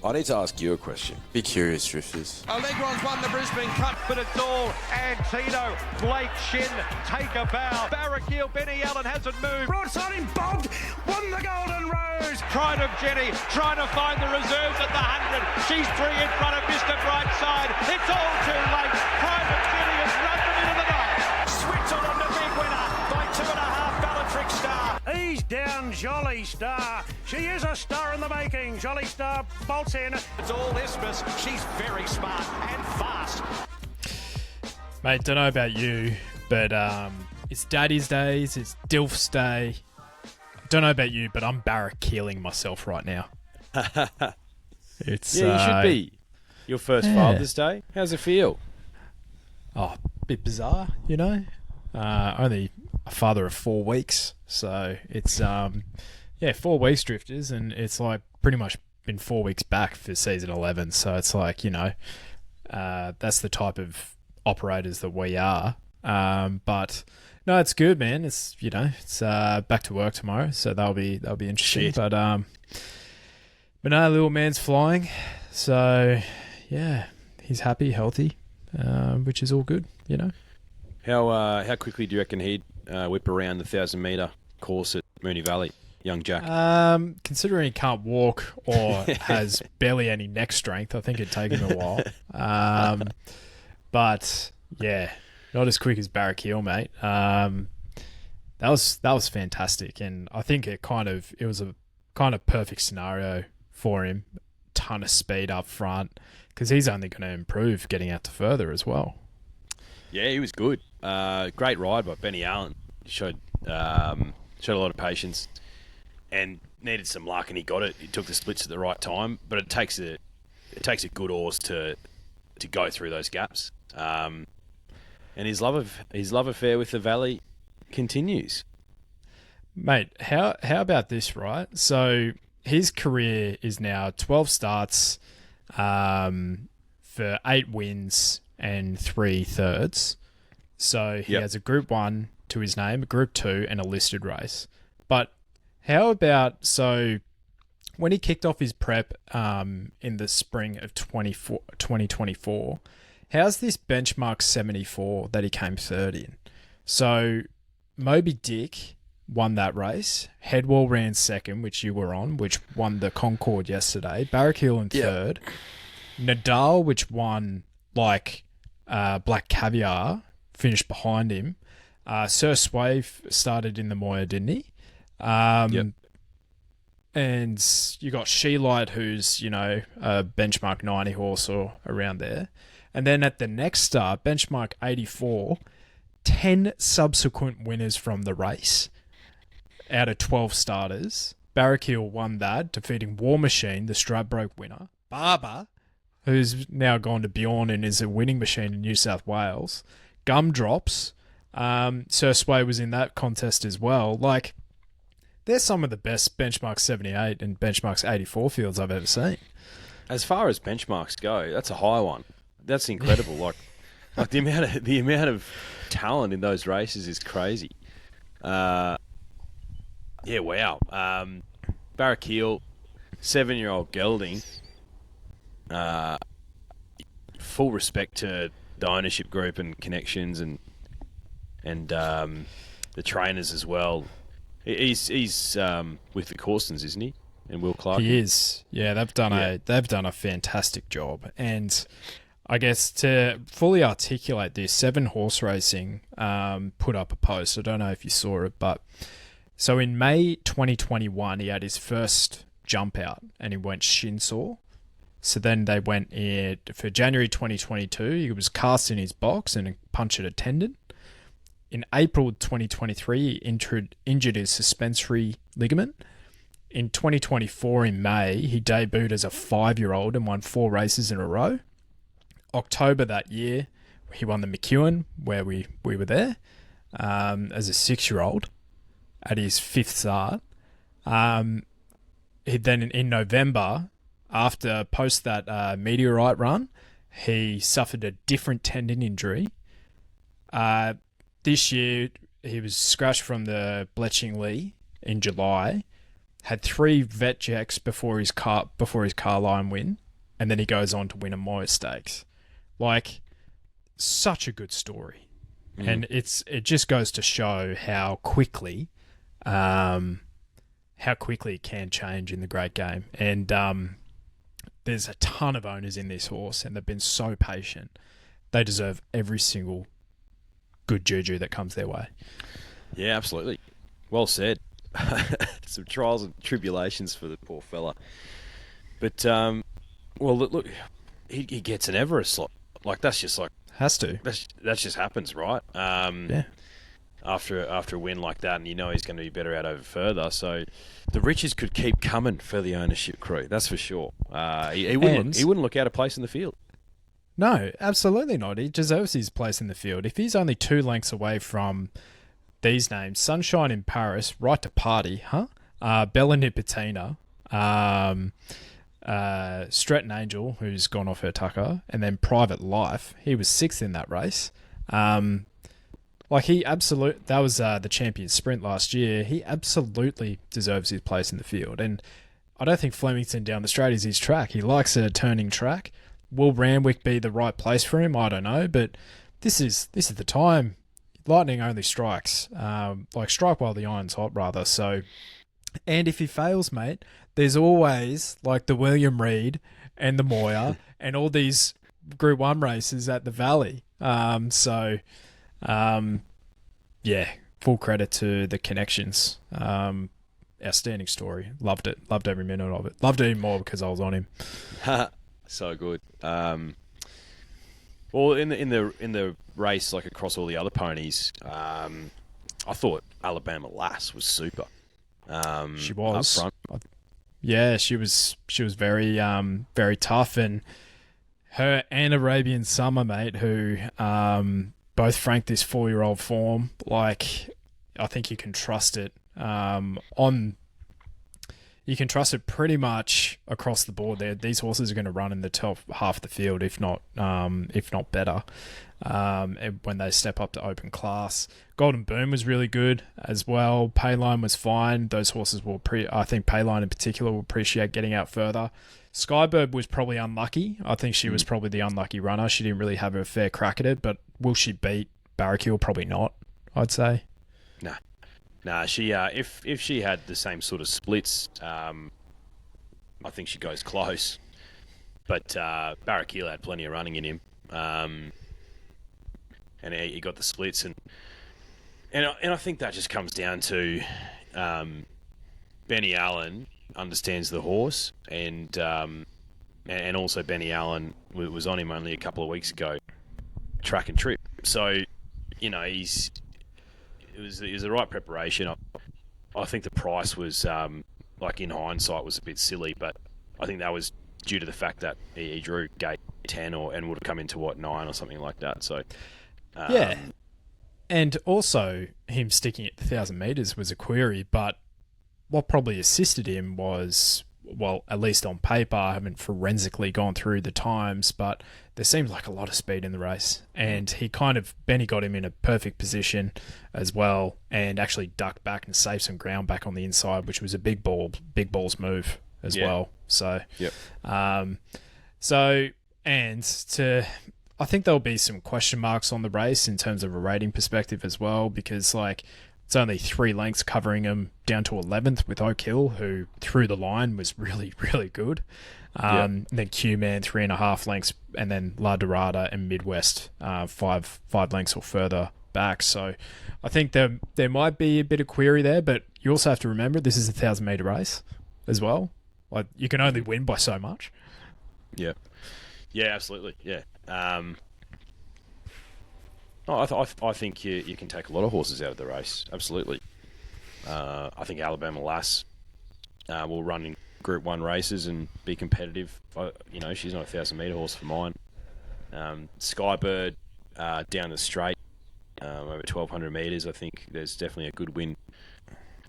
I need to ask you a question. Be curious, Drifters. Allegron's won the Brisbane Cup, but it's all Antino. Blake Shin, take a bow. Baraqiel, Benny Allen hasn't moved. Broadside him, bobbed, won the Golden Rose. Pride of Jenny, trying to find the reserves at the 100. She's 3 in front of Mr. Brightside. It's all too late. Pride of Jenny has run them into the night. Switzerland, the big winner by 2.5 Bellatrix Star. He's down, Jolly Star. She is a star in the making. Jolly Star bolts in. It's all Isthmus. She's very smart and fast. Mate, don't know about you, but it's Daddy's Days, it's Dilf's Day. Don't know about you, but I'm Baraqieling myself right now. It's you should be. Your first Father's Day. How's it feel? Oh, a bit bizarre, you know. Only a father of 4 weeks, so it's 4 weeks, Drifters, and it's like pretty much been 4 weeks back for season 11. So it's like, you know, that's the type of operators that we are. But no, it's good, man. It's, you know, it's back to work tomorrow, so that'll be interesting. Shit. But no, little man's flying, so yeah, he's happy, healthy, which is all good, you know. How quickly do you reckon he'd whip around the 1,000-metre course at Moonee Valley, young Jack? Considering he can't walk or has barely any neck strength, I think it'd take him a while. But yeah, not as quick as Baraqiel, mate. That was fantastic, and I think it was a kind of perfect scenario for him. Ton of speed up front, because he's only going to improve getting out to further as well. Yeah, he was good. Great ride by Benny Allen. He showed a lot of patience and needed some luck, and he got it. He took the splits at the right time, but it takes a good horse to go through those gaps. And his love affair with the Valley continues. Mate, how about this, right? So his career is now 12 starts for 8 wins and 3 thirds. So he has a Group 1 to his name, a Group 2, and a listed race. But how about, so when he kicked off his prep in the spring of 2024, how's this benchmark 74 that he came third in? So Moby Dick won that race. Headwall ran second, which you were on, which won the Concord yesterday. Baraqiel in third. Nadal, which won like Black Caviar, finished behind him. Sir Sway started in the Moir, didn't he? And you got She-Light, who's, you know, a benchmark 90 horse or around there. And then at the next start, benchmark 84, 10 subsequent winners from the race out of 12 starters. Baraqiel won that, defeating War Machine, the Stradbroke winner. Barber, who's now gone to Bjorn and is a winning machine in New South Wales. Gumdrops, Sir Sway was in that contest as well. Like, they're some of the best benchmark 78 and benchmarks 84 fields I've ever seen. As far as benchmarks go, that's a high one. That's incredible. like the amount of talent in those races is crazy. Wow. Baraqiel, 7-year-old gelding. Full respect to the ownership group and connections and the trainers as well. He's with the Corstons, isn't he? And Will Clark. He is. Yeah, they've done a fantastic job. And I guess to fully articulate this, 7 Horse Racing put up a post. I don't know if you saw it, but so in May 2021, he had his first jump out and he went shin sore. So then they went for January 2022, he was cast in his box and punctured a tendon. In April 2023, he injured his suspensory ligament. In 2024, in May, he debuted as a 5-year-old and won 4 races in a row. October that year, he won the McEwen, where we were there, as a 6-year-old at his 5th start. He then in November, after post that meteorite run, he suffered a different tendon injury. This year, he was scratched from the Bletching Lee in July. had 3 vet checks before his Carline win, and then he goes on to win a Moir Stakes. Like, such a good story. And it just goes to show how quickly it can change in the great game. And there's a ton of owners in this horse, and they've been so patient. They deserve every single good juju that comes their way. Yeah, absolutely. Well said. Some trials and tribulations for the poor fella. But, well, look, he gets an Everest slot. Like, that's just like... Has to. That just happens, right? Yeah. After a win like that, and you know he's going to be better out over further. So the riches could keep coming for the ownership crew. That's for sure. He wouldn't look out of place in the field. No, absolutely not. He deserves his place in the field. If he's only 2 lengths away from these names, Sunshine in Paris, Right to Party, Bella Nipotina, Stretton Angel, who's gone off her tucker, and then Private Life. He was 6th in that race. That was the champion sprint last year. He absolutely deserves his place in the field. And I don't think Flemington down the straight is his track. He likes a turning track. Will Randwick be the right place for him? I don't know, but this is the time. Lightning only strikes. Strike while the iron's hot, rather. So, and if he fails, mate, there's always like the William Reid and the Moir and all these Group 1 races at the Valley. Full credit to the connections. Outstanding story. Loved it. Loved every minute of it. Loved it even more because I was on him. So good. Well, in the race, like across all the other ponies, I thought Alabama Lass was super. She was up front. Yeah, she was very very tough, and her and Arabian Summer, mate, who both franked this 4-year-old form. Like, I think you can trust it You can trust it pretty much across the board. These horses are going to run in the top half of the field, if not better, when they step up to open class. Golden Boom was really good as well. Payline was fine. Those horses will I think Payline in particular will appreciate getting out further. Skybird was probably unlucky. I think she was probably the unlucky runner. She didn't really have a fair crack at it, but will she beat Baraqiel? Probably not, I'd say. Nah, she if she had the same sort of splits, I think she goes close. But Baraqiel had plenty of running in him, and he got the splits, and I think that just comes down to Benny Allen understands the horse, and also Benny Allen was on him only a couple of weeks ago, track and trip. So, you know, it was the right preparation. I think the price was, like in hindsight, was a bit silly, but I think that was due to the fact that he drew gate 10 and would have come into 9 or something like that. So yeah, and also him sticking at the 1,000 metres was a query, but what probably assisted him was, well, at least on paper, I haven't forensically gone through the times, but there seemed like a lot of speed in the race, and Benny got him in a perfect position as well, and actually ducked back and saved some ground back on the inside, which was a big balls move as well. So, yep. I think there'll be some question marks on the race in terms of a rating perspective as well, because it's only 3 lengths covering him down to 11th with Oak Hill, who through the line was really, really good. Then Q-Man 3.5 lengths, and then La Dorada and Midwest 5 lengths or further back. So I think there might be a bit of query there, but you also have to remember this is a 1,000 metre race as well. Like, you can only win by so much. Yeah. Yeah, absolutely. Yeah. I think you can take a lot of horses out of the race. Absolutely. I think Alabama Lass will run in Group 1 races and be competitive. She's not a 1,000 metre horse for mine. Skybird down the straight over 1,200 metres. I think there's definitely a good win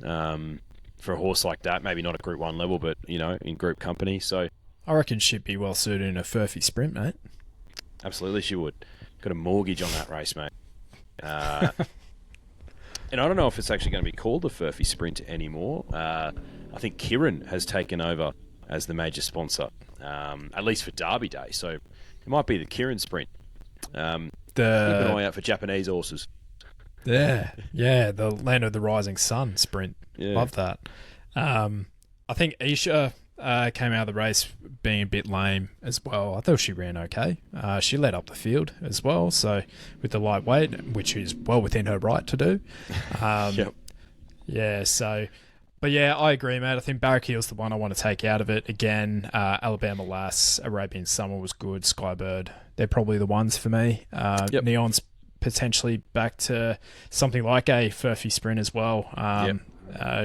for a horse like that. Maybe not at Group 1 level, but in group company. So I reckon she'd be well suited in a Furphy sprint, mate. Absolutely, she would. Got a mortgage on that race, mate. And I don't know if it's actually going to be called the Furphy Sprint anymore. I think Kirin has taken over as the major sponsor, at least for Derby Day. So it might be the Kirin Sprint. Keep an eye out for Japanese horses. Yeah, the Land of the Rising Sun Sprint. Yeah. Love that. I think Isha came out of the race being a bit lame as well. I thought she ran okay. She led up the field as well, so with the lightweight, which is well within her right to do. Yep. Yeah, so... But yeah, I agree, mate. I think Baraqiel's the one I want to take out of it. Again, Alabama Lass, Arabian Summer was good, Skybird. They're probably the ones for me. Yep. Neon's potentially back to something like a Furphy Sprint as well.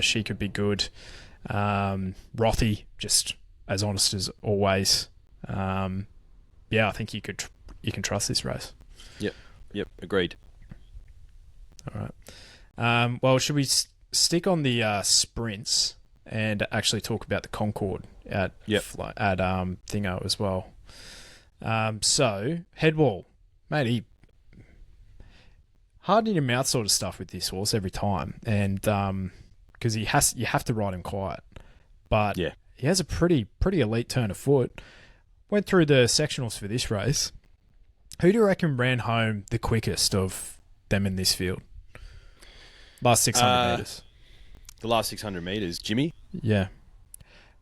She could be good. Rothy, just as honest as always. I think you can trust this race. Yep, agreed. All right. Well, should we stick on the sprints and actually talk about the Concord at Thingo as well? So Headwall, mate, hard in your mouth sort of stuff with this horse every time, and because you have to ride him quiet, but he has a pretty elite turn of foot. Went through the sectionals for this race. Who do you reckon ran home the quickest of them in this field? Last 600 metres. The last 600 metres, Jimmy? Yeah.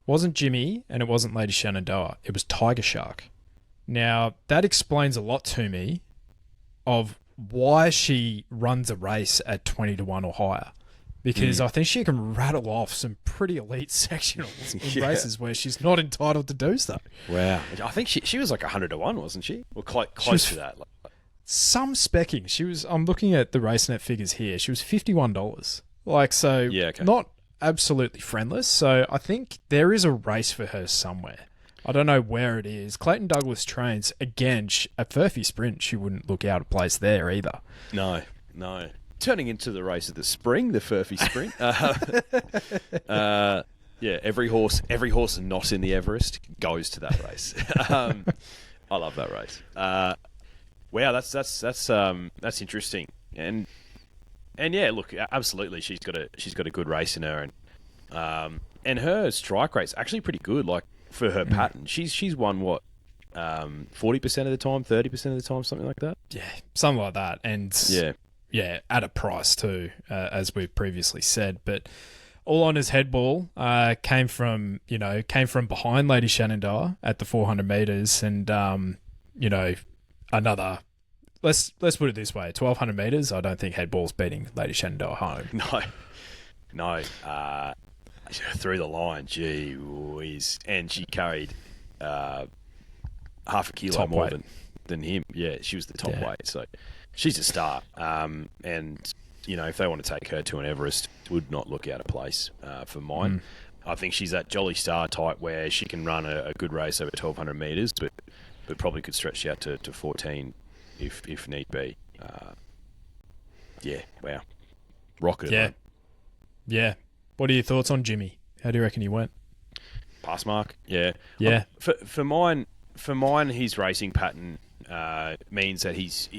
Wasn't Jimmy, and it wasn't Lady Shenandoah. It was Tiger Shark. Now, that explains a lot to me of why she runs a race at 20 to 1 or higher. Because I think she can rattle off some pretty elite sectionals in races where she's not entitled to do so. Wow. I think she was like 100 to 1, wasn't she? Or close to that. Some specking. I'm looking at the RaceNet figures here. She was $51. Not absolutely friendless. So I think there is a race for her somewhere. I don't know where it is. Clayton Douglas trains. Again, at Furphy Sprint, she wouldn't look out of place there either. No. Turning into the race of the spring, the Furphy Sprint. Every horse not in the Everest goes to that race. I love that race. Wow, that's interesting. And yeah, look, absolutely, she's got a good race in her, and her strike rate's actually pretty good. Like for her pattern, she's won what 40% of the time, 30% of the time, something like that. Yeah, something like that, and yeah, at a price too, as we've previously said. But all on his head ball came from behind Lady Shenandoah at the 400 metres, and another. Let's put it this way: 1200 metres. I don't think Headball's beating Lady Shenandoah home. No. Through the line, gee whiz, and she carried half a kilo top more weight than him. Yeah, she was the top weight, so she's a star. And if they want to take her to an Everest, would not look out of place for mine. I think she's that Jolly Star type where she can run a good race over 1200 metres, but probably could stretch out to 14 if need be. Wow. Rocket. Yeah. What are your thoughts on Jimmy? How do you reckon he went? Pass mark. Yeah. For mine, his racing pattern means that he's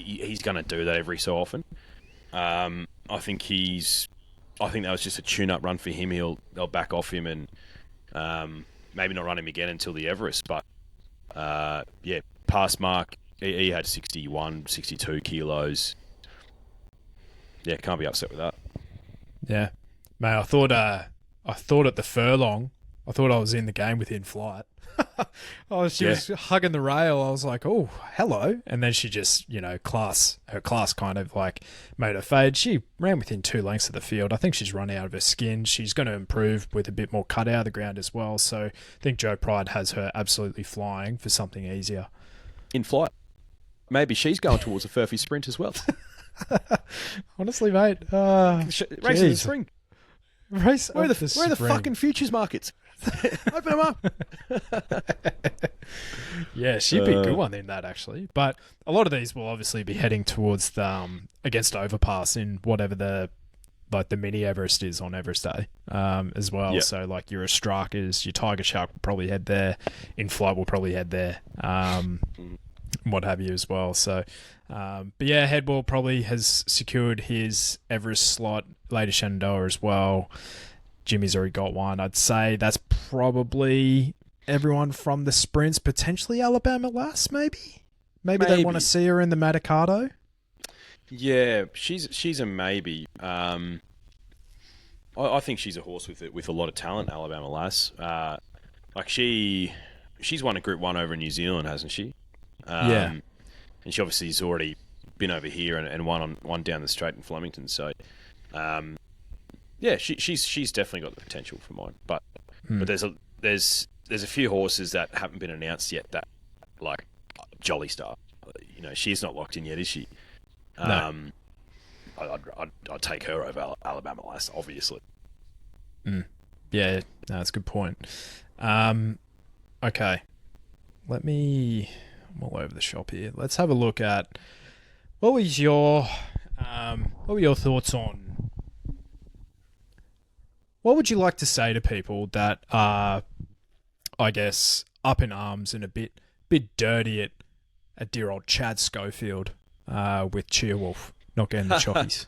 going to do that every so often. I think that was just a tune-up run for him. They'll back off him and maybe not run him again until the Everest. But pass mark. He had 61, 62 kilos. Yeah, can't be upset with that. Yeah, mate. I thought at the furlong, I thought I was in the game within flight. She was hugging the rail. I was like, oh, hello. And then she just, her class kind of like made her fade. She ran within 2 lengths of the field. I think she's run out of her skin. She's going to improve with a bit more cut out of the ground as well. So I think Joe Pride has her absolutely flying for something easier. In flight. Maybe she's going towards a Furphy Sprint as well. Honestly, mate. Race in the spring. Race where are the fucking futures markets? Open them up. Yeah, she'd be a good one in that, actually. But a lot of these will obviously be heading towards the against Overpass in whatever the mini Everest is on Everest Day as well. Yep. So like your Ostrakas, your Tiger Shark will probably head there. In Flight will probably head there. what have you as well. So, but yeah, Headwall probably has secured his Everest slot. Lady Shenandoah as well. Jimmy's already got one. I'd say that's probably everyone from the sprints. Potentially Alabama Lass, maybe. Maybe they want to see her in the Matacado. Yeah, she's a maybe. I think she's a horse with a lot of talent, Alabama Lass. Like she's won a Group 1 over in New Zealand, hasn't she? Yeah. And she obviously has already been over here and won down the straight in Flemington. So, yeah, she's definitely got the potential for mine. But there's a few horses that haven't been announced yet that, like Jolly Star, she's not locked in yet, is she? No. I'd take her over Alabama Lass, obviously. Yeah, no, that's a good point. Okay. I'm all over the shop here. Let's have a look at what were your thoughts on, what would you like to say to people that are, I guess, up in arms and a bit dirty at dear old Chad Schofield with Cheerwolf not getting the choppies?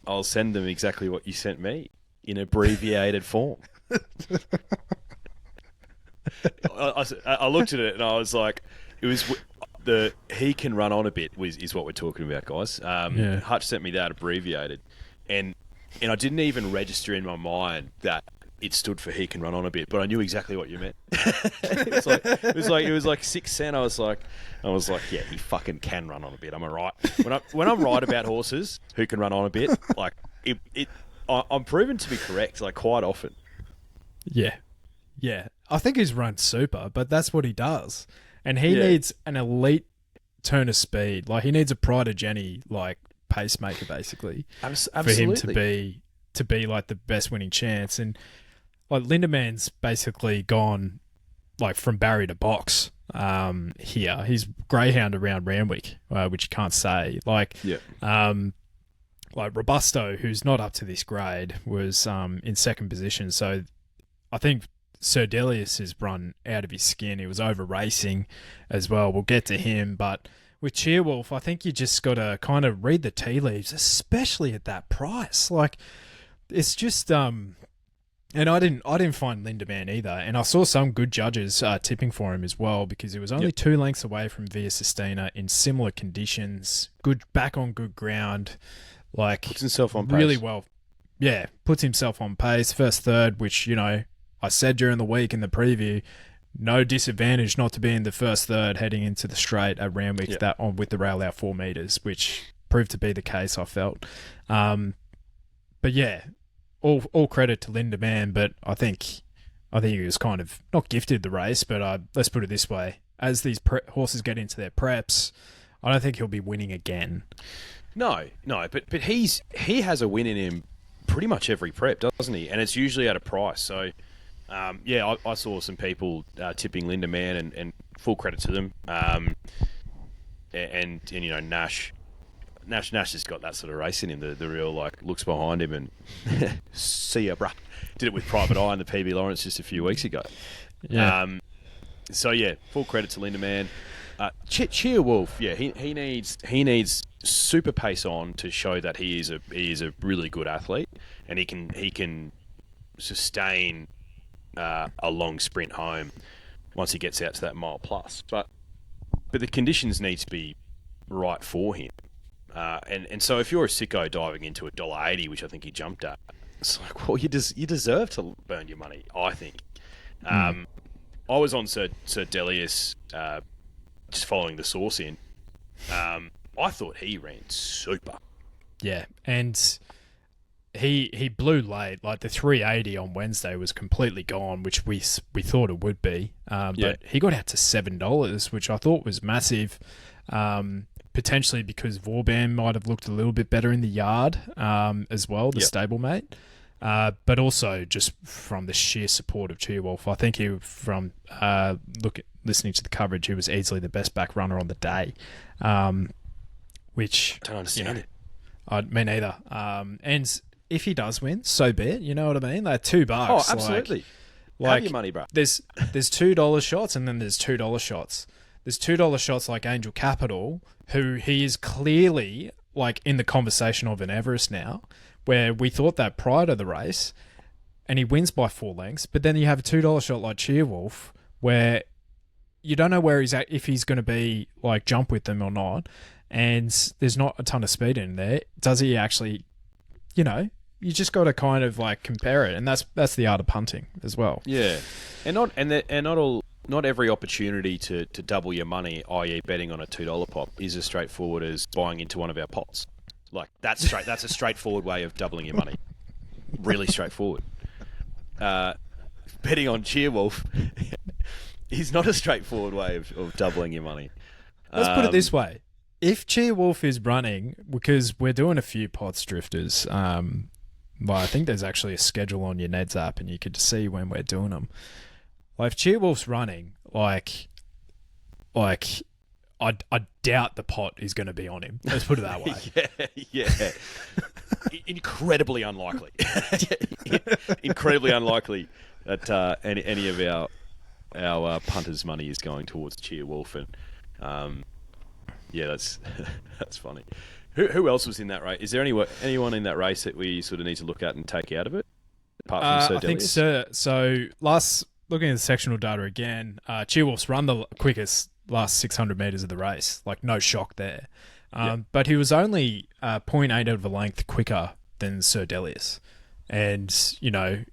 I'll send them exactly what you sent me in abbreviated form. I looked at it and I was like, it was he can run on a bit is what we're talking about, guys. Hutch sent me that abbreviated, and I didn't even register in my mind that it stood for he can run on a bit, but I knew exactly what you meant. It was like 6 cents. I was like, yeah, he fucking can run on a bit. Am I right? When I'm right about horses who can run on a bit, like I'm proven to be correct, like quite often. Yeah. I think he's run super, but that's what he does, and he needs an elite turn of speed. Like he needs a Pride of Jenny like pacemaker basically Absolutely. for him to be like the best winning chance. And like Lindeman's basically gone like from barrier to box here. He's greyhound around Randwick, which you can't say. Like Robusto, who's not up to this grade, was in second position. So I think Sir Delius has run out of his skin. He was over racing as well. We'll get to him, but with Cheerwolf, I think you just got to kind of read the tea leaves, especially at that price. Like it's just and I didn't find Lindemann either, and I saw some good judges tipping for him as well because he was only 2 lengths away from Via Sistina in similar conditions, back on good ground, like puts himself on really pace. Well. Yeah, puts himself on pace, first third, which I said during the week in the preview, no disadvantage not to be in the first third heading into the straight at Randwick with the rail out 4 metres, which proved to be the case, I felt. But yeah, all credit to Lindemann, but I think he was kind of not gifted the race, but let's put it this way. As these horses get into their preps, I don't think he'll be winning again. No, but he has a win in him pretty much every prep, doesn't he? And it's usually at a price. So, I saw some people tipping Lindemann, and full credit to them. And Nash has got that sort of race in him. The real like looks behind him and see ya, bruh. Did it with Private Eye and the PB Lawrence just a few weeks ago. Yeah. Full credit to Lindemann. Cheerwolf, he needs super pace on to show that he is a really good athlete, and he can sustain a long sprint home once he gets out to that mile plus. But the conditions need to be right for him. And so if you're a sicko diving into $1.80, which I think he jumped at, it's like, well, you deserve to burn your money, I think. I was on Sir Delius just following the source in. I thought he ran super. Yeah, and he blew late. Like the 380 on Wednesday was completely gone, which we thought it would be. But he got out to $7, which I thought was massive. Potentially because Vauban might have looked a little bit better in the yard as well, the stablemate. But also just from the sheer support of Cheerwolf. I think listening to the coverage, he was easily the best back runner on the day. Which I don't understand it. Me neither. And if he does win, so be it. You know what I mean? Like $2. Oh, absolutely. Have your money, bro. There's $2 shots and then there's $2 shots. There's $2 shots like Angel Capital, who he is clearly like in the conversation of an Everest now, where we thought that prior to the race, and he wins by 4 lengths. But then you have a $2 shot like Cheerwolf, where you don't know where he's at, if he's going to be like jump with them or not, and there's not a ton of speed in there. Does he actually? You just got to kind of like compare it, and that's the art of punting as well. Yeah, not every opportunity to double your money, i.e., betting on a $2 pop, is as straightforward as buying into one of our pots. Like that's a straightforward way of doubling your money. Really straightforward. Betting on Cheerwolf is not a straightforward way of doubling your money. Let's put it this way: if Cheerwolf is running, because we're doing a few pots drifters. Well, I think there's actually a schedule on your Neds app, and you could see when we're doing them. Like, if Cheerwolf's running, like I doubt the pot is going to be on him. Let's put it that way. yeah. Incredibly unlikely. Incredibly unlikely that any of our punters' money is going towards Cheerwolf, and that's funny. Who else was in that race? Is there anyone in that race that we sort of need to look at and take out of it? Apart from Sir I think Delius? so. Looking at the sectional data again, Cheerwolf's run the quickest last 600 metres of the race. Like, no shock there. But he was only 0.8 of a length quicker than Sir Delius. And, I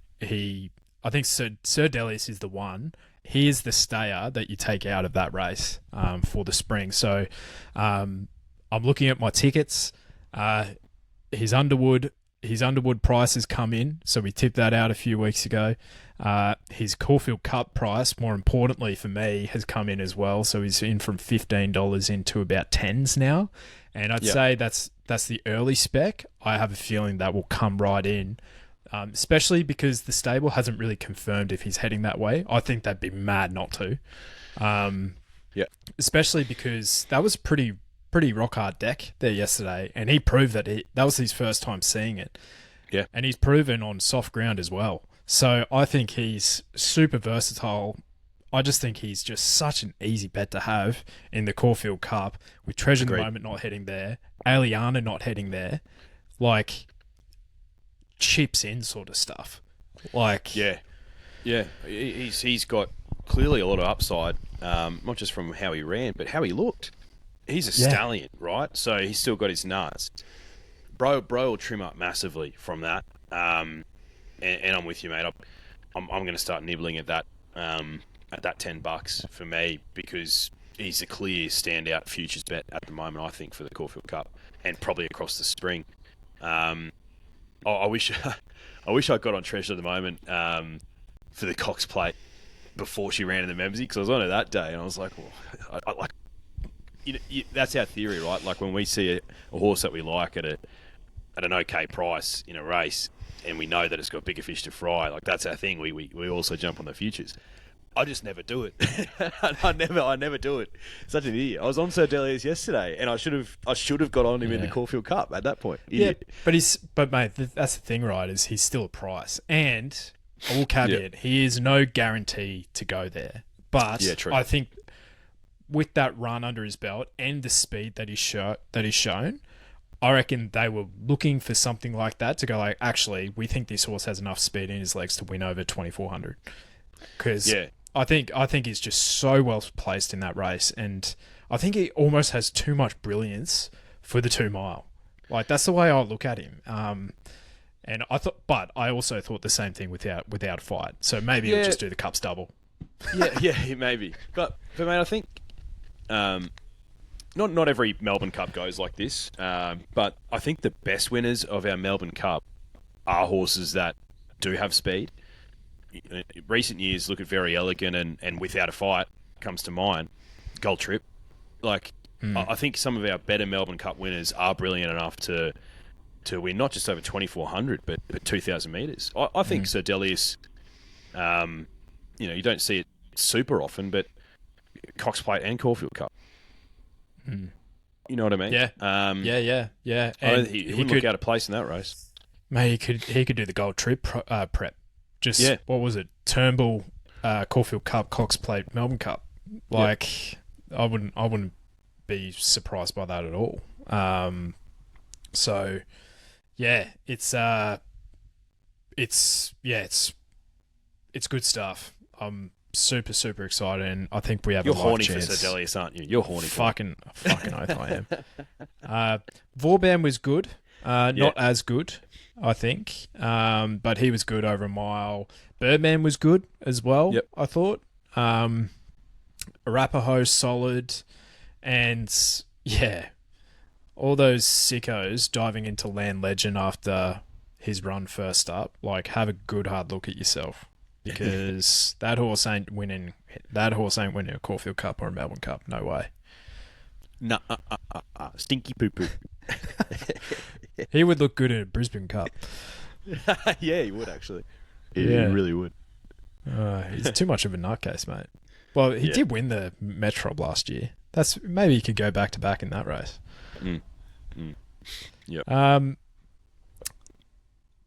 think Sir Delius is the one. He is the stayer that you take out of that race for the spring. So I'm looking at my tickets. His Underwood price has come in, so we tipped that out a few weeks ago. His Caulfield Cup price, more importantly for me, has come in as well. So he's in from $15 into about 10s now. And I'd say that's the early spec. I have a feeling that will come right in, especially because the stable hasn't really confirmed if he's heading that way. I think they'd be mad not to. Especially because that was pretty rock hard deck there yesterday, and he proved that that was his first time seeing it. Yeah. And he's proven on soft ground as well. So I think he's super versatile. I just think he's just such an easy bet to have in the Caulfield Cup, with Treasure in the Moment not heading there, Aliana not heading there, like chips in sort of stuff. Like Yeah. He's got clearly a lot of upside, not just from how he ran, but how he looked. He's a stallion, right? So he's still got his nuts. Bro will trim up massively from that. And I'm with you, mate. I'm going to start nibbling at that $10 for me, because he's a clear standout futures bet at the moment, I think, for the Caulfield Cup, and probably across the spring. I wish I got on Treasure at the Moment for the Cox Plate before she ran in the Memsey, because I was on her that day, and I was like, well, that's our theory, right? Like, when we see a horse that we like at an okay price in a race, and we know that it's got bigger fish to fry, like, that's our thing. We also jump on the futures. I just never do it. I never do it. Such an idiot. I was on Sir Delius yesterday, and I should have got on him in the Caulfield Cup at that point. Idiot. Yeah, but mate, that's the thing, right? Is he's still a price, and I will caveat, he is no guarantee to go there. But I think with that run under his belt and the speed that he's shown, I reckon they were looking for something like that to go, like, actually, we think this horse has enough speed in his legs to win over 2,400. Because I think he's just so well placed in that race, and I think he almost has too much brilliance for the 2 mile. Like, that's the way I look at him. And I also thought the same thing without a fight. So maybe he'll just do the Cups double. Yeah, maybe. But mate, I think not every Melbourne Cup goes like this. But I think the best winners of our Melbourne Cup are horses that do have speed. In recent years, look at Very Elegant and Without a Fight comes to mind. Gold Trip. Like, I think some of our better Melbourne Cup winners are brilliant enough to win not just over 2,400, but 2,000 metres. I think Sir Delius, you don't see it super often, but Cox Plate and Caulfield Cup. You know what I mean? Yeah. Yeah. And he wouldn't look out of place in that race. Mate, he could do the Gold Trip prep. What was it? Turnbull, Caulfield Cup, Cox Plate, Melbourne Cup. Like, I wouldn't be surprised by that at all. So yeah, it's good stuff. I'm super, super excited, and I think we have You're a horny life chance. for Sir Delius, aren't you? You're horny for fucking oath I am. Vauban was good. Not as good, I think. But he was good over a mile. Birdman was good as well, I thought. Arapaho solid. And yeah, all those sickos diving into Land Legend after his run first up, like, have a good hard look at yourself, because that horse ain't winning a Caulfield Cup or a Melbourne Cup. No way. Nah, stinky poo poo. He would look good in a Brisbane Cup. Yeah, he would actually. He really would. He's too much of a nutcase, mate. Well, he did win the Metrob last year. Maybe he could go back to back in that race. Yep.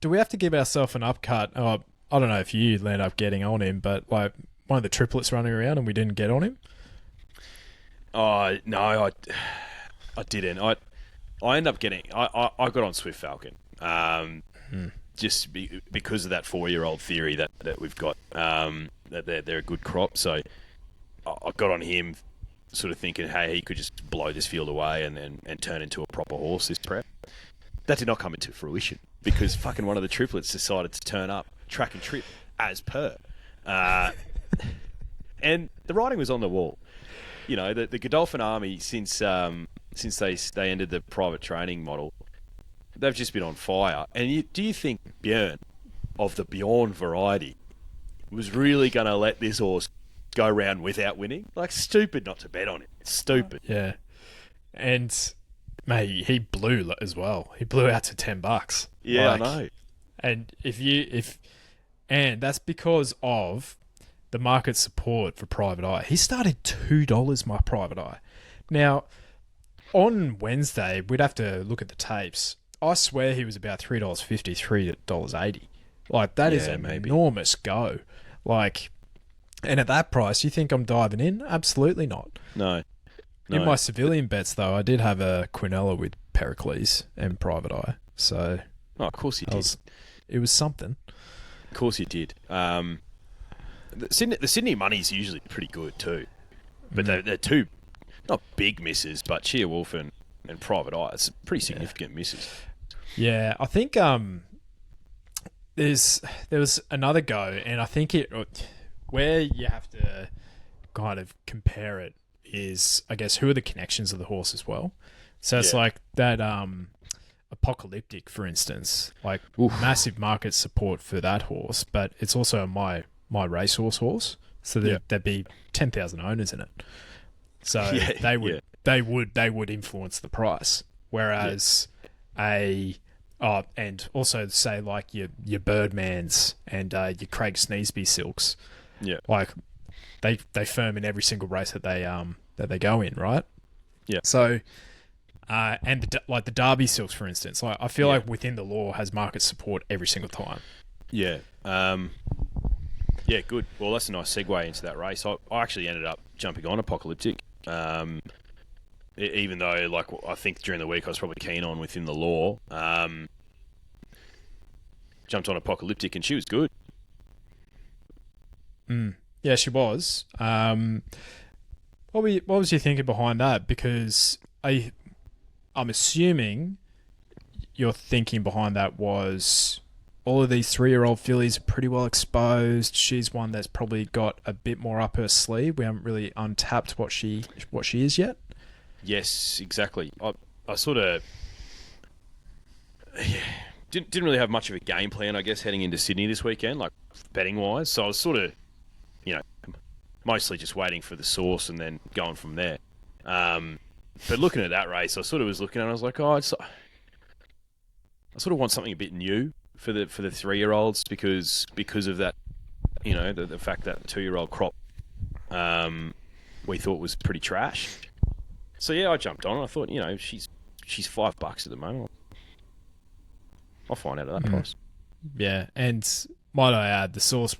Do we have to give ourselves an upcut? Oh, I don't know if you end up getting on him, but like one of the triplets running around and we didn't get on him. Oh no, I didn't. I ended up getting. I got on Swift Falcon. Just because of that 4-year-old theory that we've got. That they're a good crop. So I got on him, sort of thinking, hey, he could just blow this field away and turn into a proper horse this prep. That did not come into fruition, because fucking one of the triplets decided to turn up track and trip as per. And the writing was on the wall. You know, the Godolphin Army, since they ended the private training model, they've just been on fire. And do you think Björn, of the Bjorn variety, was really going to let this horse go round without winning? Like, stupid not to bet on it. It's stupid. Yeah. And, mate, he blew as well. He blew out to $10. Yeah, like, I know. And and that's because of the market support for Private Eye. He started $2, my Private Eye. Now, on Wednesday, we'd have to look at the tapes. I swear he was about $3.50, $3.80. Like, that is an enormous go. Like, and at that price, you think I'm diving in? Absolutely not. No. In my civilian bets, though, I did have a Quinella with Pericles and Private Eye. So, of course you did. It was something. Of course you did. The Sydney money's usually pretty good too, but they're two, not big misses, but Cheer Wolf and Private Eye. It's pretty significant misses. Yeah, I think there was another go, and I think where you have to kind of compare it is, I guess, who are the connections of the horse as well. So it's like that Apocalyptic, for instance, like massive market support for that horse, but it's also my racehorse horse. So there'd be 10,000 owners in it. So they would influence the price. Whereas and also say like your Birdmans and your Craig Sneesby Silks, like they firm in every single race that they go in, right? Yeah. So, and the Derby Silks, for instance, like I feel like Within the Law has market support every single time. Yeah. Yeah, good. Well, that's a nice segue into that race. I actually ended up jumping on Apocalyptic, even though, like, I think during the week I was probably keen on Within the Law. Jumped on Apocalyptic, and she was good. Yeah, she was. What was you thinking behind that? Because I'm assuming your thinking behind that was all of these 3-year-old fillies are pretty well exposed. She's one that's probably got a bit more up her sleeve. We haven't really untapped what she is yet. Yes, exactly. I sort of didn't really have much of a game plan, I guess, heading into Sydney this weekend, like betting wise. So I was sort of, mostly just waiting for the source and then going from there. But looking at that race, I sort of was looking and I was like, I sort of want something a bit new for the 3-year-olds because of that, the fact that the 2-year-old crop we thought was pretty trash. So yeah, I jumped on. I thought, she's $5 at the moment. I'll find out at that price. Yeah, and might I add, the source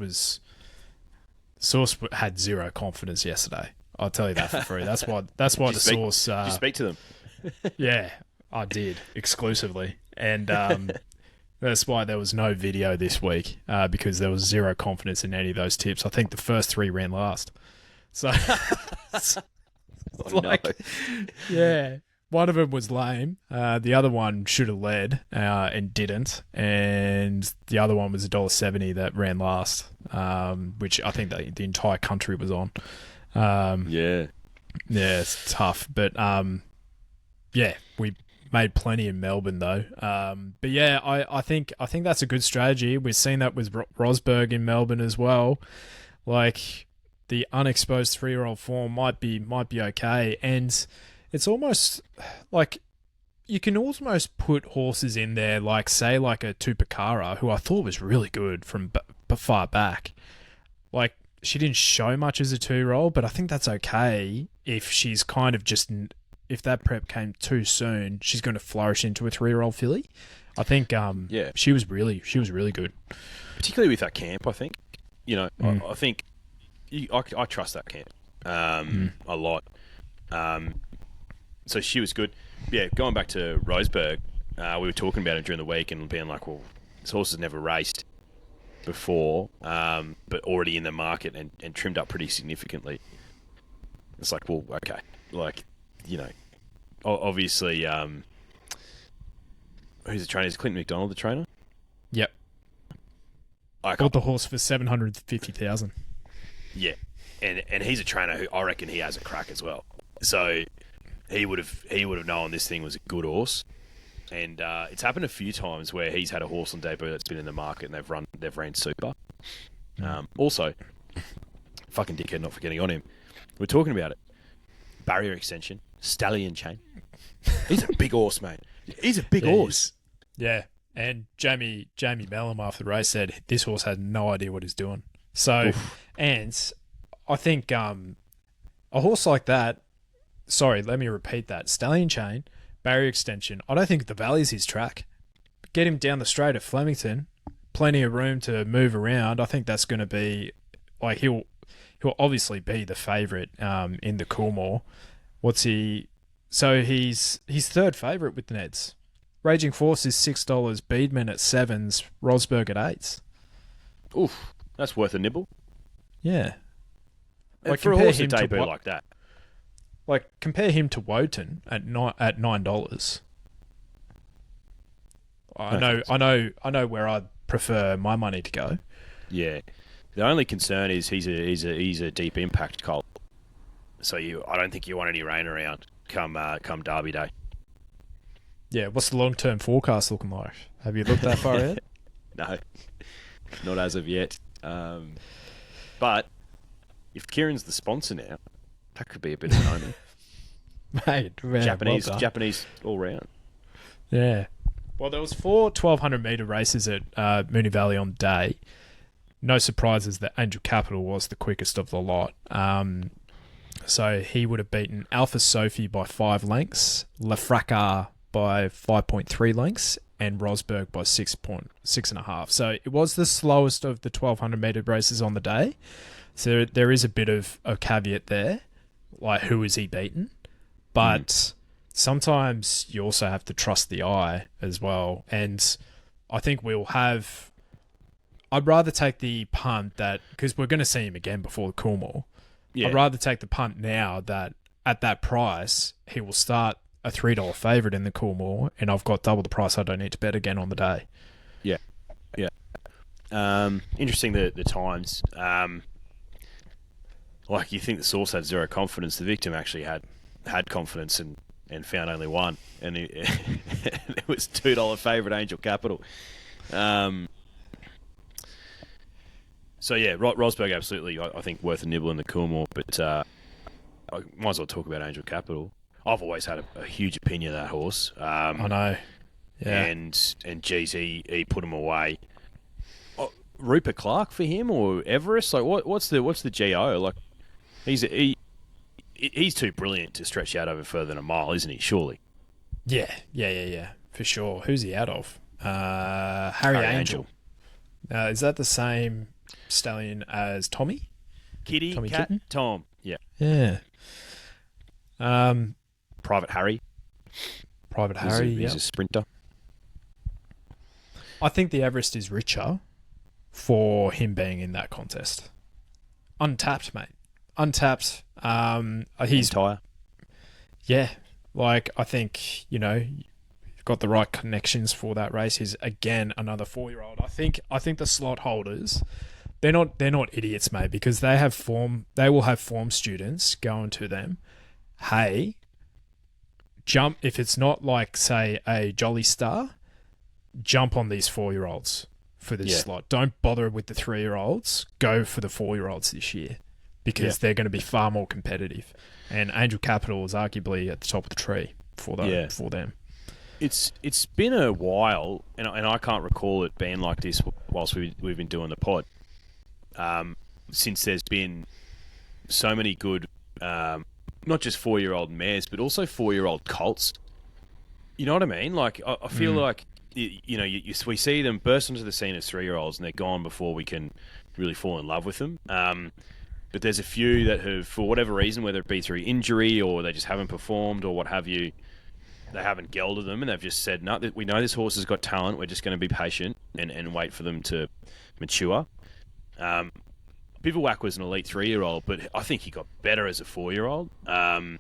had zero confidence yesterday. I'll tell you that for free. That's why the source. Did you speak to them? Yeah, I did exclusively, and that's why there was no video this week because there was zero confidence in any of those tips. I think the first 3 ran last. So, yeah, one of them was lame. The other one should have led and didn't, and the other one was $1.70 that ran last, which I think the entire country was on. Yeah, it's tough, but yeah, we made plenty in Melbourne though. But yeah, I think that's a good strategy. We've seen that with Rosberg in Melbourne as well. Like the unexposed 3-year-old form might be okay, and it's almost like you can almost put horses in there, like say like a Tupacara, who I thought was really good from far back. Like she didn't show much as a 2-year-old, but I think that's okay if she's kind of just. If that prep came too soon, she's going to flourish into a 3-year-old filly. I think she was really good. Particularly with that camp, I think. I think I trust that camp a lot. So she was good. Yeah, going back to Rosberg, we were talking about it during the week and being like, well, this horse has never raced before, but already in the market and trimmed up pretty significantly. It's like, well, okay. Like, obviously, who's the trainer? Is Clinton McDonald the trainer? Yep. Bought the horse for $750,000. Yeah, and he's a trainer who I reckon he has a crack as well. So he would have known this thing was a good horse, and it's happened a few times where he's had a horse on debut that's been in the market and they've ran super. Also, fucking dickhead, not forgetting on him. We're talking about it. Barrier extension. Stallion chain. He's a big horse, mate. He's a big horse. Yeah. And Jamie Mellum after the race said this horse had no idea what he's doing. So, and I think a horse like that, sorry, let me repeat that. Stallion chain, barrier extension. I don't think the Valley's his track. Get him down the straight at Flemington. Plenty of room to move around. I think that's going to be, like, he'll obviously be the favourite in the Coolmore. What's he? So he's 3rd favourite with the Neds. Raging Force is $6. Beedman at 7s. Rosberg at 8s. Oof, that's worth a nibble. Yeah. Like for a horse to debut like that. Like compare him to Wotan at $9. I know where I'd prefer my money to go. Yeah. The only concern is he's a deep impact colt. So I don't think you want any rain around come Derby Day. Yeah, what's the long-term forecast looking like? Have you looked that far ahead? No, not as of yet. But if Kieran's the sponsor now, that could be a bit of an omen. Mate, Japanese all round. Yeah. Well, there was 4 1,200-metre races at Moonee Valley on the day. No surprises that Angel Capital was the quickest of the lot. So he would have beaten Alpha Sophie by 5 lengths, La Fracas by 5.3 lengths, and Rosberg by 6.5. So it was the slowest of the 1,200-metre races on the day. So there is a bit of a caveat there, like who is he beaten? But sometimes you also have to trust the eye as well. And I think we'll have... I'd rather take the punt because we're going to see him again before the Coolmore. Yeah. I'd rather take the punt now that at that price, he will start a $3 favourite in the Coolmore, and I've got double the price. I don't need to bet again on the day. Yeah. Interesting the times. Like you think the source had zero confidence. The victim actually had confidence and found only one, and it was $2 favourite Angel Capital. So yeah, Rosberg absolutely, I think, worth a nibble in the Coolmore, but I might as well talk about Angel Capital. I've always had a huge opinion of that horse. I know. Yeah. And geez, he put him away. Rupert Clark for him or Everest? Like what's the GO? Like he's too brilliant to stretch out over further than a mile, isn't he? Surely. Yeah, for sure. Who's he out of? Harry Angel. Is that the same stallion as Tommy? Kitty, Tommy Cat, Kitten? Tom. Yeah. Yeah. Private Harry. Private Harry, He's a sprinter. I think the Everest is richer for him being in that contest. Untapped, mate. Untapped. He's Entire. Yeah, I think you've got the right connections for that race. He's again another 4-year-old. I think the slot holders, they're not idiots, mate, because they have form. They will have form students going to them. Hey, jump if it's not like say a Jolly Star. Jump on these 4-year-olds for this slot. Don't bother with the 3-year-olds. Go for the 4-year-olds this year because they're going to be far more competitive. And Angel Capital is arguably at the top of the tree for them. It's been a while, and I can't recall it being like this whilst we've been doing the pod. Since there's been so many good, not just 4-year-old mares, but also 4-year-old colts. You know what I mean? Like I feel like we see them burst onto the scene as 3-year-olds, and they're gone before we can really fall in love with them. But there's a few that have, for whatever reason, whether it be through injury or they just haven't performed or what have you, they haven't gelded them and they've just said, no, we know this horse has got talent. We're just going to be patient and wait for them to mature. Bivouac was an elite 3-year-old, but I think he got better as a 4-year-old. And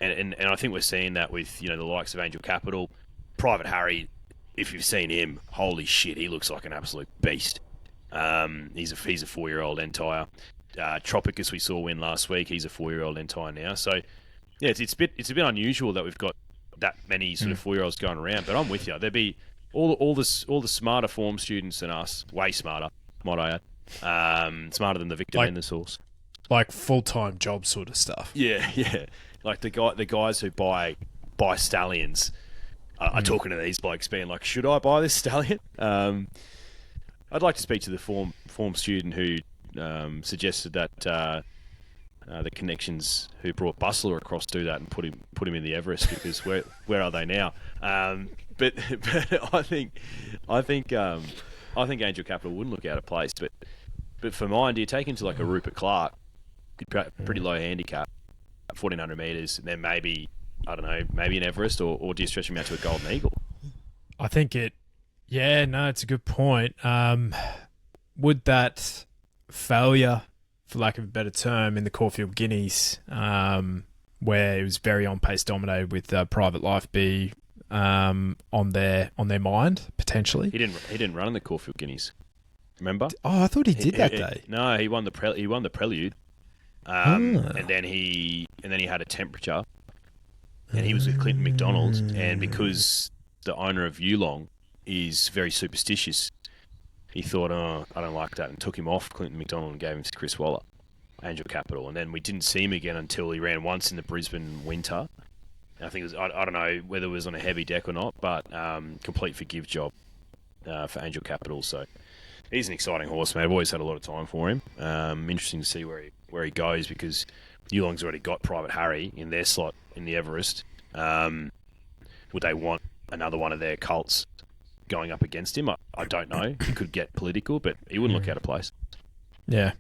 I think we're seeing that with the likes of Angel Capital. Private Harry, if you've seen him, holy shit, he looks like an absolute beast. He's a 4-year-old entire. Tropicus we saw win last week. He's a 4-year-old entire now. So yeah, it's a bit unusual that we've got that many sort of 4-year-olds going around. But I'm with you. There'd be all the smarter form students than us, way smarter, might I add. Smarter than the victim and the source. Like full-time job sort of stuff. Yeah. Like the guys who buy stallions are talking to these blokes, being like, "Should I buy this stallion?" I'd like to speak to the form student who suggested that the connections who brought Bustler across do that and put him in the Everest, because where are they now? But I think Angel Capital wouldn't look out of place. But for mine, do you take him to like a Rupert Clark, pretty low handicap, 1,400 metres, and then maybe an Everest, or do you stretch him out to a Golden Eagle? I think it's a good point. Would that failure, for lack of a better term, in the Caulfield Guineas, where it was very on-pace dominated with Private Life, be on their mind potentially? He didn't run in the Caulfield Guineas. Remember? Oh, I thought he did that day. No, he won the Prelude, and then he had a temperature, and he was with Clinton McDonald, and because the owner of Yulong is very superstitious, he thought, I don't like that, and took him off Clinton McDonald and gave him to Chris Waller, Angel Capital. And then we didn't see him again until he ran once in the Brisbane winter. And I think it was, I don't know whether it was on a heavy deck or not, but complete forgive job for Angel Capital. So he's an exciting horse, man. I've always had a lot of time for him. Interesting to see where he goes, because Yulong's already got Private Harry in their slot in the Everest. Would they want another one of their colts going up against him? I don't know. He could get political, but he wouldn't look out of place. Yeah.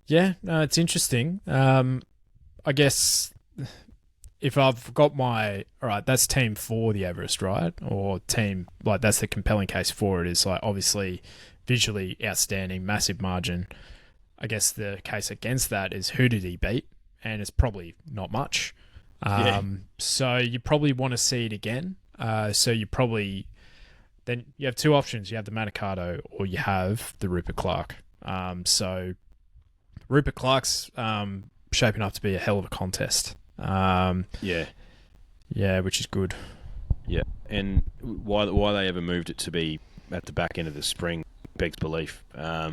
Yeah, no, it's interesting. I guess if I've got all right, that's team for the Everest, right? Or team, like, that's the compelling case for it, is like obviously visually outstanding, massive margin. I guess the case against that is, who did he beat? And it's probably not much. So you probably want to see it again. So you probably, then you have two options. You have the Manikato or you have the Rupert Clark. So Rupert Clark's shaping up to be a hell of a contest. Yeah, which is good. Yeah, and why they ever moved it to be at the back end of the spring begs belief. But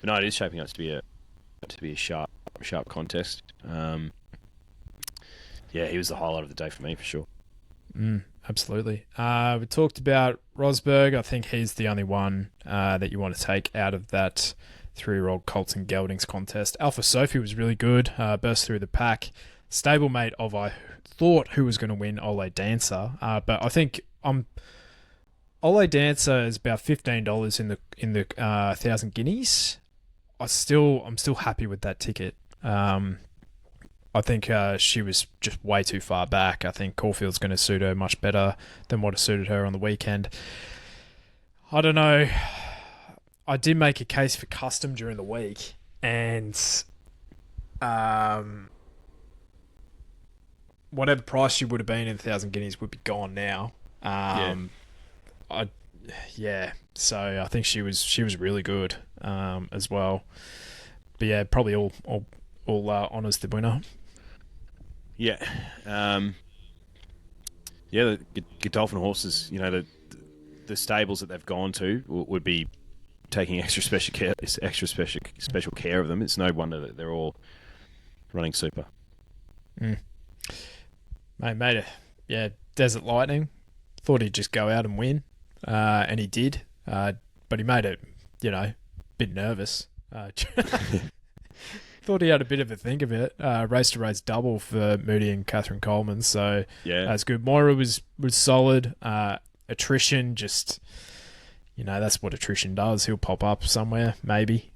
no, it is shaping up to be a sharp contest. Yeah, he was the highlight of the day for me, for sure. Absolutely. We talked about Rosberg. I think he's the only one that you want to take out of that 3-year-old Colts and Geldings contest. Alpha Sophie was really good, burst through the pack. Stablemate of, I thought, who was going to win, Ole Dancer. But I think I'm Ole Dancer is about $15 in the 1,000 guineas. I'm still happy with that ticket. I think she was just way too far back. I think Caulfield's going to suit her much better than what suited her on the weekend. I don't know. I did make a case for custom during the week, and whatever price she would have been in 1,000 guineas would be gone now. So I think she was really good as well. But yeah, probably all honours the winner. Yeah, the Godolphin horses. You know, the stables that they've gone to would be taking extra special care of them. It's no wonder that they're all running super. Mate, Desert Lightning. Thought he'd just go out and win, and he did. But he made it, a bit nervous. Thought he had a bit of a think of it. Race to race double for Moody and Catherine Coleman, so yeah, that's good. Moira was solid. Attrition, just that's what attrition does. He'll pop up somewhere, maybe.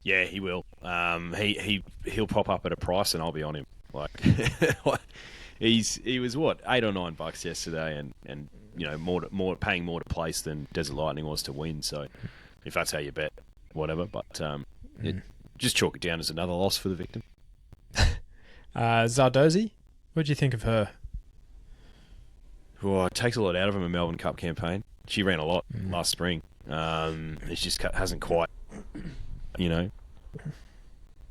Yeah, he will. He'll pop up at a price, and I'll be on him. Like he was what, $8 or $9 yesterday, and more paying more to place than Desert Lightning was to win. So if that's how you bet, whatever. But just chalk it down as another loss for the victim. Zardozi, what do you think of her? Well, it takes a lot out of him, a Melbourne Cup campaign. She ran a lot last spring. It just hasn't quite,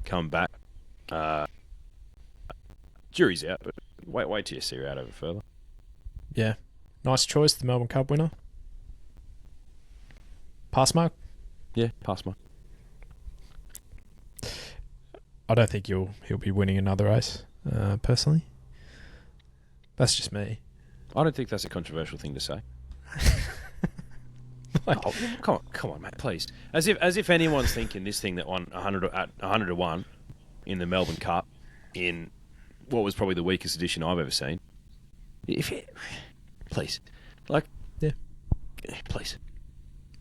come back. Jury's out, but wait till you see her out over further. Yeah. Nice choice, the Melbourne Cup winner. Pass mark? Yeah, pass mark. I don't think he'll be winning another race, personally. That's just me. I don't think that's a controversial thing to say. Come on, mate, please. As if anyone's thinking this thing that won 100 to 1 in the Melbourne Cup in what was probably the weakest edition I've ever seen. Please,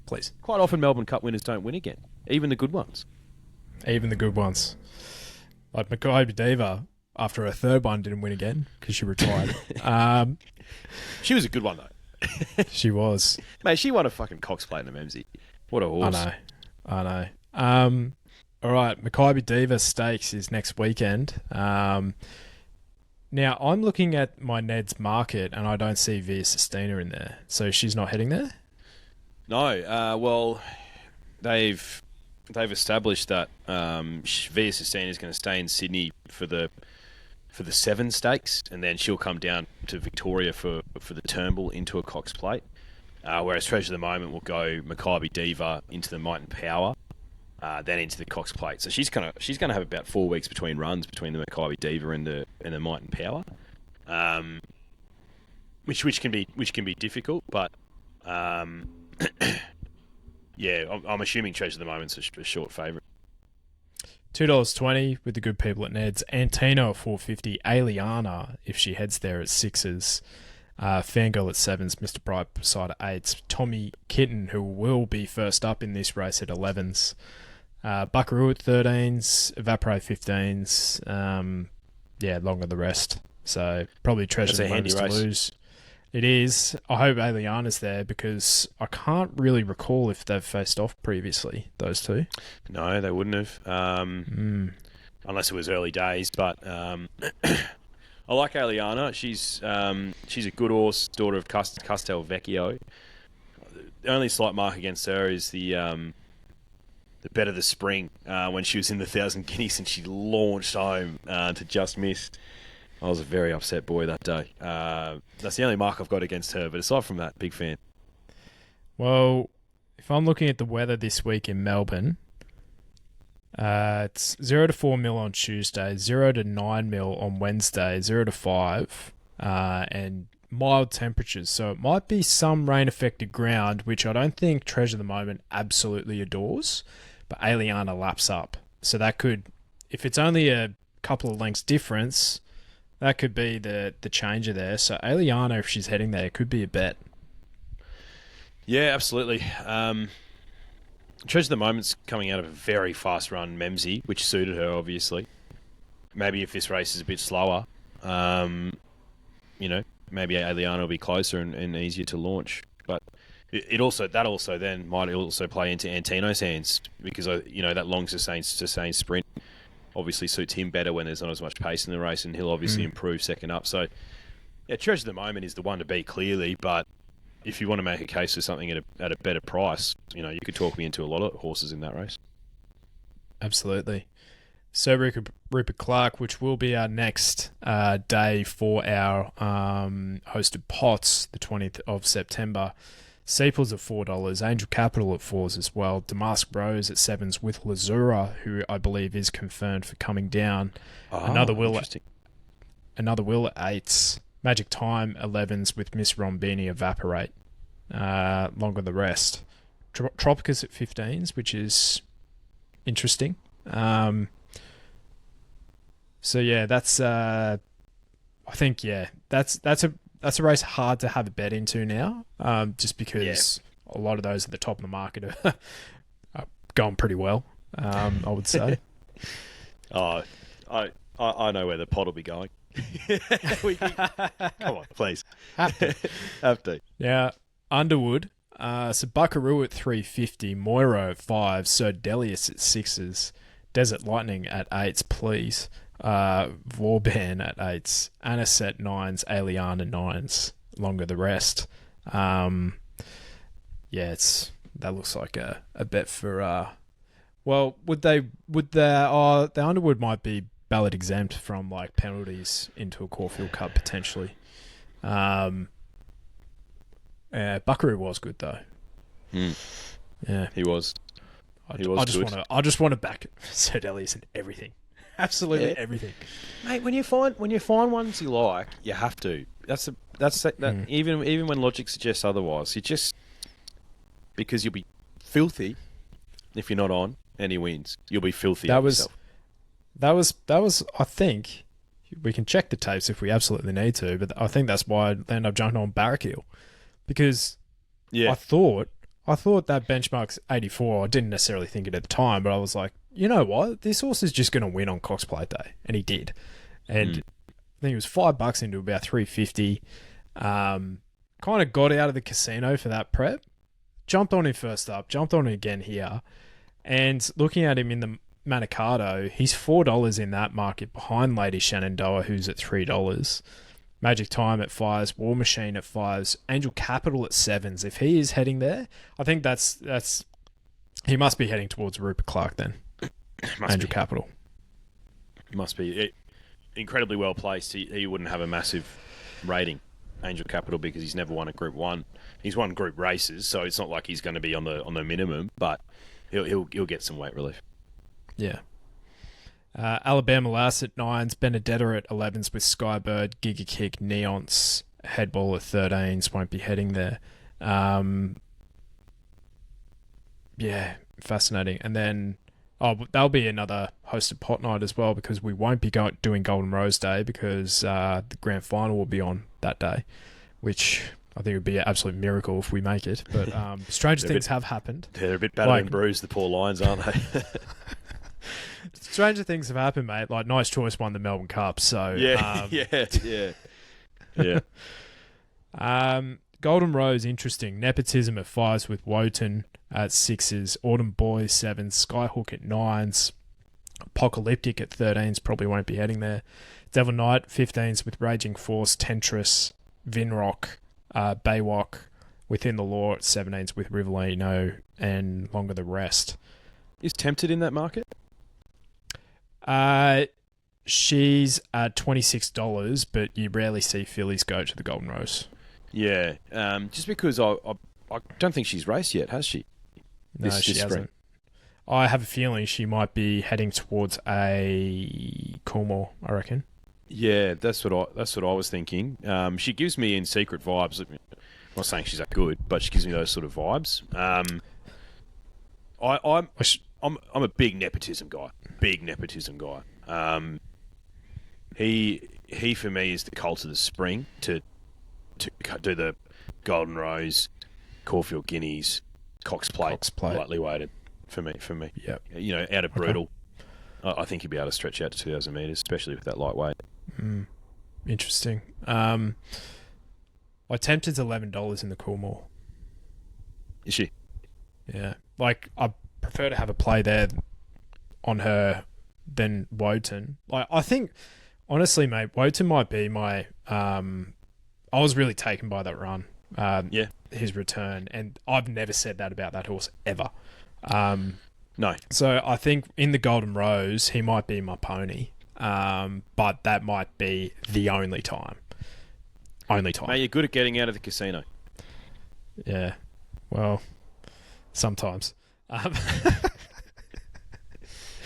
please. Quite often Melbourne Cup winners don't win again, even the good ones. Like Mackay Diva, after her third one, didn't win again because she retired. She was a good one though. She was. Mate, she won a fucking Cox Plate in the Memsey. What a horse. I know. All right, Mackay Diva Stakes is next weekend. Now, I'm looking at my Ned's market and I don't see Via Sistina in there. So she's not heading there? No. Well, they've established that Via Sistina is going to stay in Sydney for the 7 stakes, and then she'll come down to Victoria for the Turnbull into a Cox Plate. Whereas Treasure of the Moment will go Mackay Diva into the Might and Power, then into the Cox Plate. So she's gonna have about 4 weeks between runs between the Mackay Diva and the Might and Power, which can be difficult. But yeah, I'm assuming Treasure of the Moment's a short favourite. $2.20 with the good people at Ned's. Antino at $4.50. Aliana, if she heads there, at 6s. Fangirl at 7s. Mr. Brightside at 8s. Tommy Kitten, who will be first up in this race, at 11s. Buckaroo at 13s. Evaporate 15s. Longer the rest. So probably Treasure the Moments to lose. It is. I hope Aliana's there because I can't really recall if they've faced off previously, those two. No, they wouldn't have. Unless it was early days. But I like Aliana. She's a good horse, daughter of Castel Vecchio. The only slight mark against her is the bet of the spring when she was in the 1,000 guineas and she launched home to just miss. I was a very upset boy that day. That's the only mark I've got against her. But aside from that, big fan. Well, if I'm looking at the weather this week in Melbourne, it's 0 to 4 mil on Tuesday, 0 to 9 mil on Wednesday, 0 to 5, and mild temperatures. So it might be some rain-affected ground, which I don't think Treasure of the Moment absolutely adores, but Aliana laps up. So that could, if it's only a couple of lengths difference, that could be the changer there. So Aliana, if she's heading there, could be a bet. Yeah, absolutely. Treasure of the Moment's coming out of a very fast run Memsey, which suited her, obviously. Maybe if this race is a bit slower, maybe Aliana will be closer and easier to launch. But that also then might also play into Antino's hands because that long sustained sprint obviously suits him better when there's not as much pace in the race, and he'll obviously improve second up. So, yeah, Treasure of the Moment is the one to beat clearly, but if you want to make a case for something at a better price, you could talk me into a lot of horses in that race. Absolutely. So Rupert Clark, which will be our next day for our hosted pots, the 20th of September. Sepals at $4, Angel Capital at $4 as well, Damask Rose at $7s with Lazura, who I believe is confirmed for coming down. Another will at $8s. Magic Time 11s with Miss Rombini Evaporate. Longer the rest. Tropicus at 15s, which is interesting. So yeah, that's I think that's a race hard to have a bet into now. Just because a lot of those at the top of the market are going pretty well. I would say. I know where the pot will be going. Come on, please. Have to. Yeah, Underwood. So Buckaroo at $3.50, Moira at $5, Sir Delius at $6s, Desert Lightning at $8s, please. Vauban at $8s, Anisette $9s, Aliana $9s, longer the rest. That looks like a bet for. The Underwood might be ballot exempt from like penalties into a Caulfield Cup potentially. Buckaroo was good though. Yeah, he was. I just want to back Sir Delius and everything. Absolutely everything, mate. When you find ones you like, you have to. Even when logic suggests otherwise, you just because you'll be filthy if you're not on, and he wins. You'll be filthy. That was. I think we can check the tapes if we absolutely need to, but I think that's why I ended up jumping on Baraqiel because I thought that benchmark's 84. I didn't necessarily think it at the time, but I was like, you know what? This horse is just going to win on Cox Plate Day. And he did. And I think it was $5 into about $3.50. Kind of got out of the casino for that prep. Jumped on him first up. Jumped on him again here. And looking at him in the Manicato, he's $4 in that market behind Lady Shenandoah, who's at $3. Magic Time at $5s, War Machine at $5s, Angel Capital at $7s. If he is heading there, I think that's he must be heading towards Rupert Clark then. Angel Capital. Must be. Incredibly well placed. He wouldn't have a massive rating, Angel Capital, because he's never won a Group 1. He's won group races, so it's not like he's going to be on the minimum, but he'll get some weight relief. Yeah. Alabama Lass at 9s, Benedetta at 11s with Skybird, Giga Kick, Neonce, Headball at 13s, won't be heading there. Fascinating. And then that'll be another hosted pot night as well because we won't be doing Golden Rose Day because the grand final will be on that day, which I think would be an absolute miracle if we make it. But stranger things have happened. They're a bit battered and bruised, the poor Lions, aren't they? Stranger things have happened, mate. Like Nice Choice won the Melbourne Cup, so yeah. Golden Rose, interesting. Nepotism at 5s with Wotan at 6s. Autumn Boy 7s. Skyhook at 9s. Apocalyptic at 13s. Probably won't be heading there. Devil Knight 15s with Raging Force, Tentris, Vinrock, Baywalk. Within the Law at 17s with Rivellino and longer the rest. Is Tempted in that market? She's at $26, but you rarely see fillies go to the Golden Rose. Yeah, just because I don't think she's raced yet, has she? No, she hasn't. I have a feeling she might be heading towards a Coolmore, I reckon. Yeah, that's what I was thinking. She gives me in secret vibes. I'm not saying she's that good, but she gives me those sort of vibes. I'm a big nepotism guy. He for me is the cult of the spring to do the Golden Rose Caulfield Guineas, Cox Plate, lightly weighted for me. Yep. You know, out of brutal, I think he'd be able to stretch out to 2,000 metres, especially with that lightweight. Interesting. I tempted $11 in the Coolmore. Is she? Yeah. Like, I prefer to have a play there on her than Wotan. Like, I think, honestly, mate, Wotan might be my... I was really taken by that run. His return. And I've never said that about that horse, ever. No. So I think in the Golden Rose, he might be my pony. But that might be the only time. Mate, you're good at getting out of the casino. Yeah. Well, sometimes. No,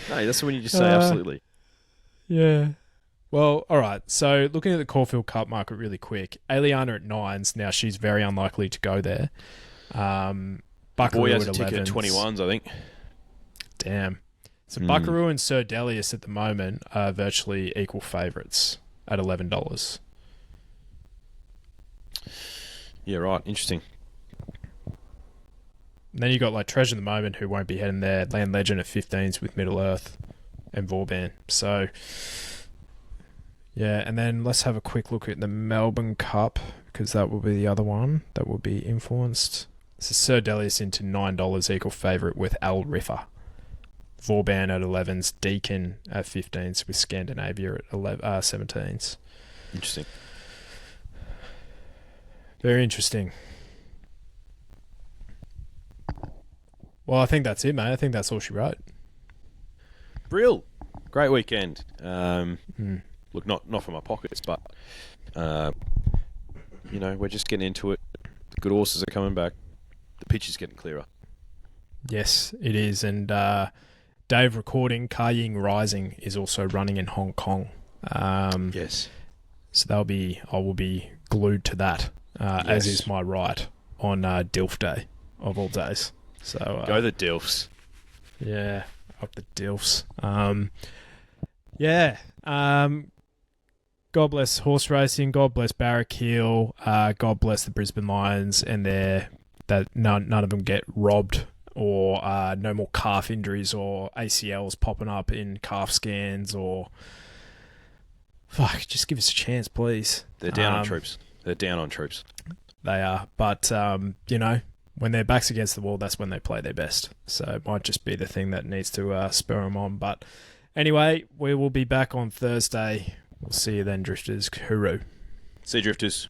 that's when you just say absolutely. Yeah. Well, all right. So looking at the Caulfield Cup market really quick, Aliana at 9s. Now she's very unlikely to go there. Buckaroo has at a ticket 11s. at 21s, I think. Damn. So Buckaroo and Sir Delius at the moment are virtually equal favourites at $11. Yeah, right. Interesting. And then you got like Treasure of the Moment, who won't be heading there. Land Legend at 15s with Middle Earth and Vauban. So, yeah. And then let's have a quick look at the Melbourne Cup, because that will be the other one that will be influenced. So Sir Delius into $9 equal favourite with Al Riffa. Vauban at 11s. Deacon at 15s with Scandinavia at 17s. Interesting. Very interesting. Well, I think that's it, mate. I think that's all she wrote. Brill. Great weekend. Look, not from my pockets, but, you know, we're just getting into it. The good horses are coming back. The pitch is getting clearer. Yes, it is. And day of recording, Ka Ying Rising is also running in Hong Kong. Yes. So I will be glued to that, as is my right on DILF Day of all days. So go the Dilfs. Yeah, up the Dilfs. God bless horse racing. God bless Baraqiel. God bless the Brisbane Lions, and that none of them get robbed, or no more calf injuries or ACLs popping up in calf scans, or fuck, just give us a chance, please. They're down on troops. They are, but you know, when their backs against the wall, that's when they play their best. So it might just be the thing that needs to spur them on. But anyway, we will be back on Thursday. We'll see you then, Drifters. Hooroo. See you, Drifters.